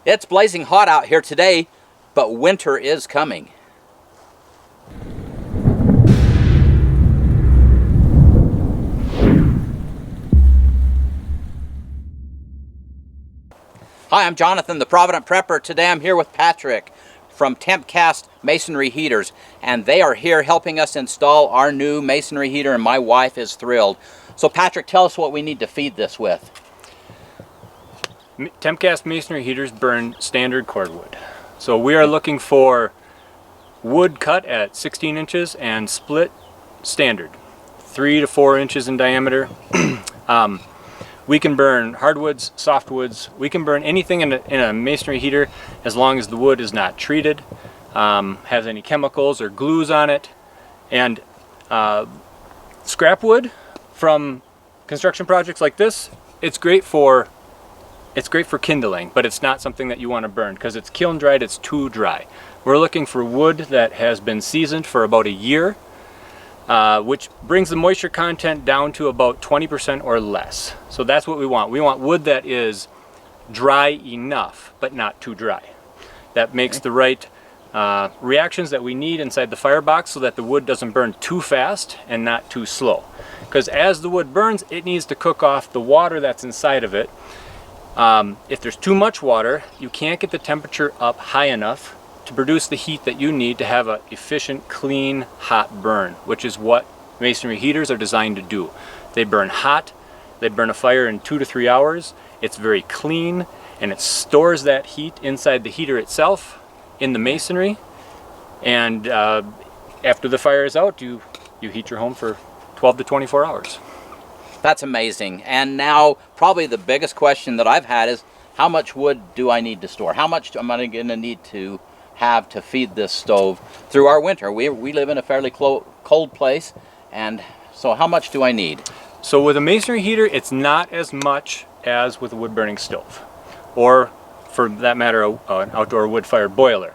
It's blazing hot out here today, but winter is coming. Hi, I'm Jonathan, the Provident Prepper. Today I'm here with Patrick from Temp-Cast Masonry Heaters, and they are here helping us install our new masonry heater, and my wife is thrilled. So Patrick, tell us what we need to feed this with. Temp-Cast masonry heaters burn standard cordwood. So we are looking for wood cut at 16 inches and split standard, 3 to 4 inches in diameter. We can burn hardwoods, softwoods. We can burn anything in a masonry heater as long as the wood is not treated, has any chemicals or glues on it. And scrap wood from construction projects like this, it's great for kindling, but it's not something that you want to burn because it's kiln dried, it's too dry. We're looking for wood that has been seasoned for about a year, which brings the moisture content down to about 20% or less. So that's what we want. We want wood that is dry enough, but not too dry. That makes the right reactions that we need inside the firebox so that the wood doesn't burn too fast and not too slow. Because as the wood burns, it needs to cook off the water that's inside of it. If there's too much water, you can't get the temperature up high enough to produce the heat that you need to have an efficient, clean, hot burn, which is what masonry heaters are designed to do. They burn hot, they burn a fire in 2 to 3 hours, it's very clean, and it stores that heat inside the heater itself in the masonry, and after the fire is out, you heat your home for 12 to 24 hours. That's amazing. And now probably the biggest question that I've had is, how much wood do I need to store? How much am I going to need to have to feed this stove through our winter? We live in a fairly cold place, and so how much do I need? So with a masonry heater, it's not as much as with a wood burning stove, or for that matter, an outdoor wood-fired boiler.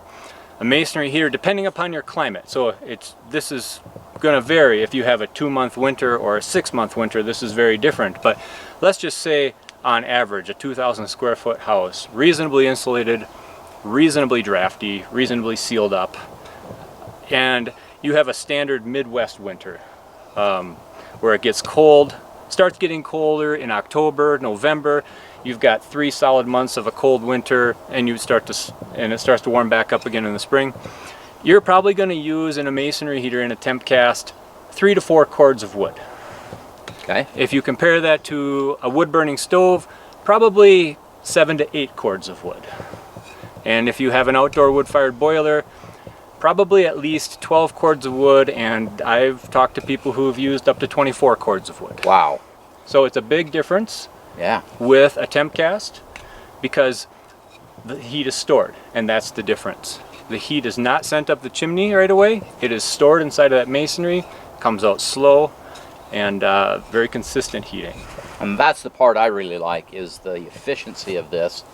A masonry heater, depending upon your climate, so this is going to vary. If you have a 2-month winter or a 6-month winter, this is very different. But let's just say on average a 2,000 square foot house, reasonably insulated, reasonably drafty, reasonably sealed up, and you have a standard Midwest winter where it gets cold, starts getting colder in October, November. You've got 3 solid months of a cold winter, and it starts to warm back up again in the spring. You're probably going to use in a masonry heater in a Temp-Cast 3 to 4 cords of wood. Okay. If you compare that to a wood burning stove, probably 7 to 8 cords of wood. And if you have an outdoor wood-fired boiler, probably at least 12 cords of wood, and I've talked to people who have used up to 24 cords of wood. Wow. So it's a big difference with a Temp-Cast because the heat is stored, and that's the difference. The heat is not sent up the chimney right away. It is stored inside of that masonry, comes out slow, and very consistent heating. And that's the part I really like, is the efficiency of this.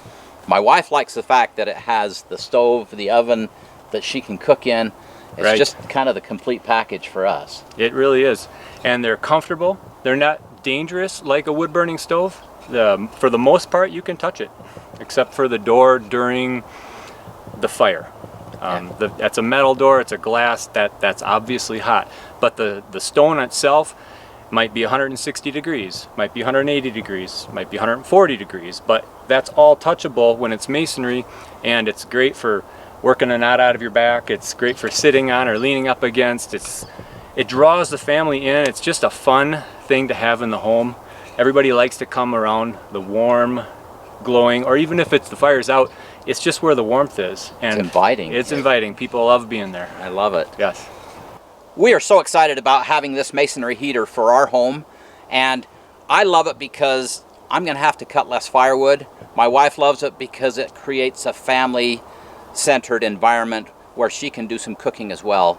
My wife likes the fact that it has the stove, the oven that she can cook in. It's just kind of the complete package for us. It really is. And they're comfortable. They're not dangerous like a wood-burning stove. For the most part, you can touch it, except for the door during the fire. That's a metal door, it's a glass, that's obviously hot. But the stone itself might be 160 degrees, might be 180 degrees, might be 140 degrees, but that's all touchable when it's masonry, and it's great for working a knot out of your back. It's great for sitting on or leaning up against. It draws the family in. It's just a fun thing to have in the home. Everybody likes to come around the warm, glowing, or even if the fire's out, it's just where the warmth is. And it's inviting. It's inviting. People love being there. I love it. Yes. We are so excited about having this masonry heater for our home, and I love it because I'm going to have to cut less firewood. My wife loves it because it creates a family-centered environment where she can do some cooking as well.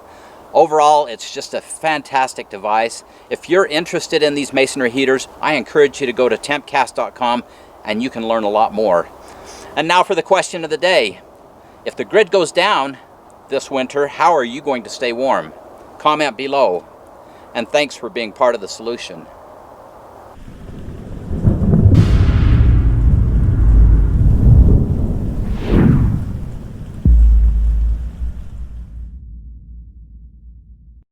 Overall, it's just a fantastic device. If you're interested in these masonry heaters, I encourage you to go to tempcast.com and you can learn a lot more. And now for the question of the day. If the grid goes down this winter, how are you going to stay warm? Comment below. And thanks for being part of the solution.